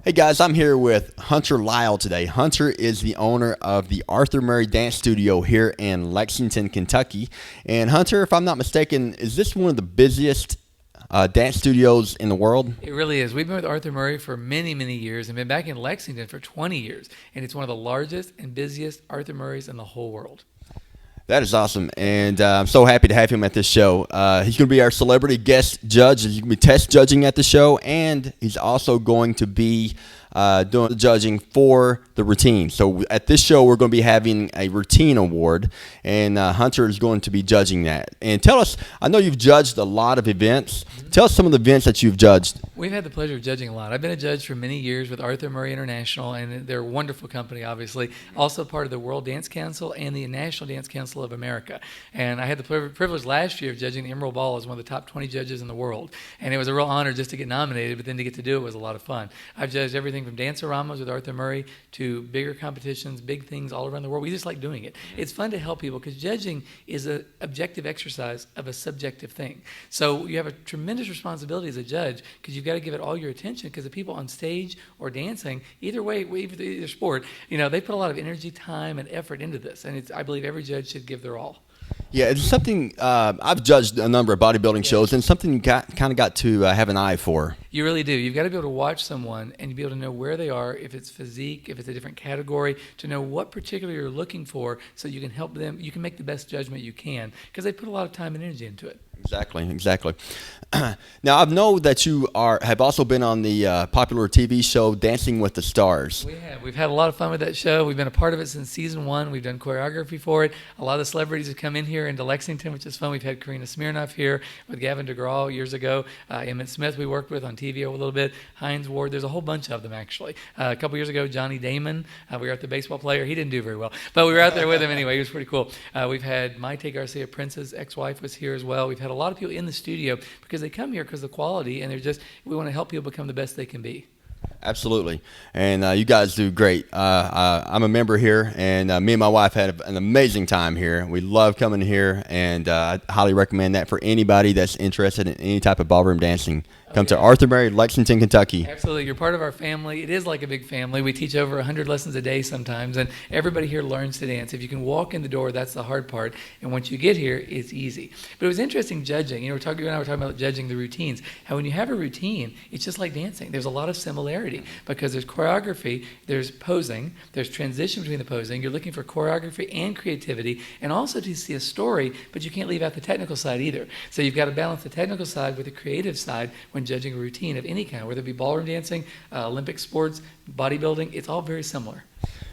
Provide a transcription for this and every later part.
Hey guys, I'm here with Hunter Lisle today. Hunter is the owner of the Arthur Murray Dance Studio here in Lexington, Kentucky. And Hunter, if I'm not mistaken, is this one of the busiest dance studios in the world? It really is. We've been with Arthur Murray for many, many years and been back in Lexington for 20 years. And it's one of the largest and busiest Arthur Murrays in the whole world. That is awesome, and I'm so happy to have him at this show. He's going to be our celebrity guest judge. He's going to be test judging at the show, and he's also going to be doing the judging for the routine. So at this show, we're going to be having a routine award, and Hunter is going to be judging that. And tell us, I know you've judged a lot of events. Tell us some of the events that you've judged. We've had the pleasure of judging a lot. I've been a judge for many years with Arthur Murray International, and they're a wonderful company, obviously. Also part of the World Dance Council and the National Dance Council of America. And I had the privilege last year of judging the Emerald Ball as one of the top 20 judges in the world. And it was a real honor just to get nominated, but then to get to do it was a lot of fun. I've judged everything from Dance-A-Ramas with Arthur Murray to bigger competitions, big things all around the world. We just like doing it. It's fun to help people because judging is an objective exercise of a subjective thing. So you have a tremendous responsibility as a judge because you've got to give it all your attention because the people on stage or dancing, either way, either sport, they put a lot of energy, time, and effort into this. And I believe every judge should give their all. Yeah, it's something I've judged a number of bodybuilding shows, and something you kind of got to have an eye for. You really do. You've got to be able to watch someone and be able to know where they are, if it's physique, if it's a different category, to know what particularly you're looking for so you can help them. You can make the best judgment you can because they put a lot of time and energy into it. Exactly. Now, I know that you have also been on the popular TV show Dancing with the Stars. We have. We've had a lot of fun with that show. We've been a part of it since season 1. We've done choreography for it. A lot of the celebrities have come in here into Lexington, which is fun. We've had Karina Smirnoff here with Gavin DeGraw years ago. Emmett Smith we worked with on TV a little bit. Hines Ward. There's a whole bunch of them, actually. A couple years ago, Johnny Damon. We were at the baseball player. He didn't do very well, but we were out there with him anyway. He was pretty cool. We've had Maite Garcia Prince's ex-wife was here as well. We've had a lot of people in the studio because they come here because of the quality, and we want to help people become the best they can be. Absolutely, and you guys do great. I'm a member here, and me and my wife had an amazing time here. We love coming here, and I highly recommend that for anybody that's interested in any type of ballroom dancing. Come to Arthur Murray, Lexington, Kentucky. Absolutely. You're part of our family. It is like a big family. We teach over 100 lessons a day sometimes, and everybody here learns to dance. If you can walk in the door, that's the hard part, and once you get here, it's easy. But it was interesting judging. You and I were talking about judging the routines. How when you have a routine, it's just like dancing. There's a lot of similarity because there's choreography, there's posing, there's transition between the posing. You're looking for choreography and creativity, and also to see a story, but you can't leave out the technical side either. So you've got to balance the technical side with the creative side when judging a routine of any kind, whether it be ballroom dancing, Olympic sports, bodybuilding. It's all very similar.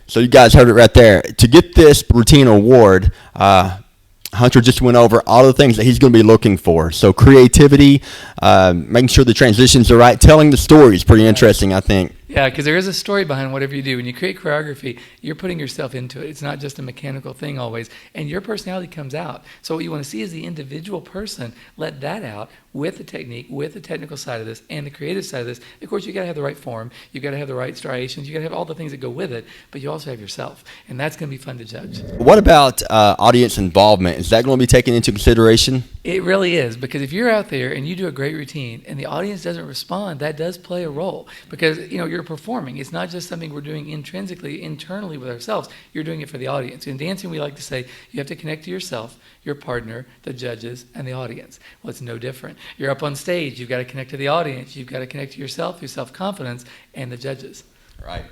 So you guys heard it right there. To get this routine award, Hunter just went over all the things that he's going to be looking for. So creativity, making sure the transitions are right, telling the story is pretty interesting, I think. Yeah, because there is a story behind whatever you do. When you create choreography, you're putting yourself into it. It's not just a mechanical thing always. And your personality comes out. So what you want to see is the individual person let that out with the technique, with the technical side of this, and the creative side of this. Of course, you've got to have the right form. You've got to have the right striations. You've got to have all the things that go with it. But you also have yourself. And that's going to be fun to judge. What about audience involvement? Is that going to be taken into consideration? It really is, because if you're out there and you do a great routine and the audience doesn't respond, that does play a role because you're performing. It's not just something we're doing intrinsically, internally with ourselves. You're doing it for the audience. In dancing, we like to say you have to connect to yourself, your partner, the judges, and the audience. Well, it's no different. You're up on stage. You've got to connect to the audience. You've got to connect to yourself, your self-confidence, and the judges. Right.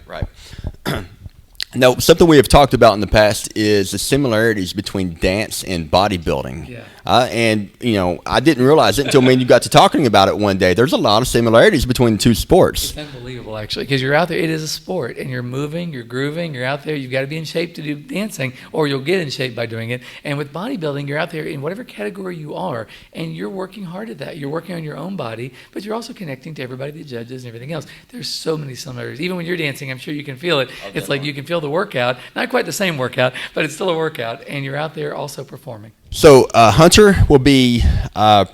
Now, something we have talked about in the past is the similarities between dance and bodybuilding. Yeah. And I didn't realize it until me and you got to talking about it one day. There's a lot of similarities between the two sports. It's unbelievable, actually, because you're out there. It is a sport, and you're moving, you're grooving, you're out there. You've got to be in shape to do dancing, or you'll get in shape by doing it. And with bodybuilding, you're out there in whatever category you are, and you're working hard at that. You're working on your own body, but you're also connecting to everybody, the judges, and everything else. There's so many similarities. Even when you're dancing, I'm sure you can feel it. It's like you can feel the workout. Not quite the same workout, but it's still a workout, and you're out there also performing. So Hunter will be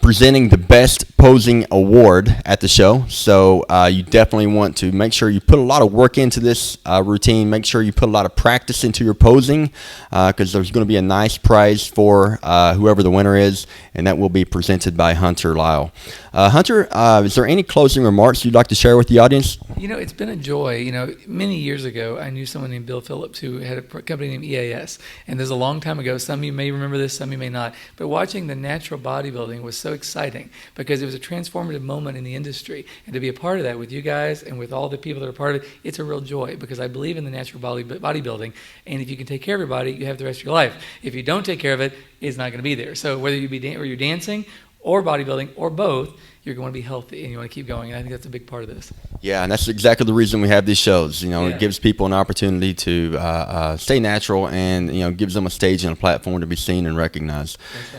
presenting the Best Posing Award at the show. So you definitely want to make sure you put a lot of work into this routine. Make sure you put a lot of practice into your posing because there's going to be a nice prize for whoever the winner is, and that will be presented by Hunter Lisle. Hunter, is there any closing remarks you'd like to share with the audience? It's been a joy. Many years ago, I knew someone named Bill Phillips who had a company named EAS. And there's a long time ago, some of you may remember this, some of you may not. But watching the natural bodybuilding was so exciting because it was a transformative moment in the industry. And to be a part of that with you guys and with all the people that are part of it, it's a real joy because I believe in the natural bodybuilding. And if you can take care of your body, you have the rest of your life. If you don't take care of it, it's not going to be there. So whether you're dancing or bodybuilding or both, you're going to be healthy and you want to keep going. And I think that's a big part of this. Yeah, and that's exactly the reason we have these shows. It gives people an opportunity to stay natural and, gives them a stage and a platform to be seen and recognized.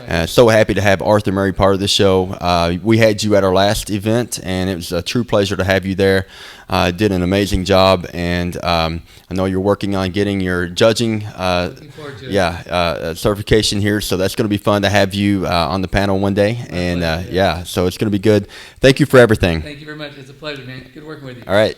Right. So happy to have Arthur Murray part of the show. We had you at our last event, and it was a true pleasure to have you there. Did an amazing job, and I know you're working on getting your judging certification here, so that's going to be fun to have you on the panel one day. So it's going to be good. Thank you for everything. Thank you very much. It's a pleasure, man. Good working with you. All right.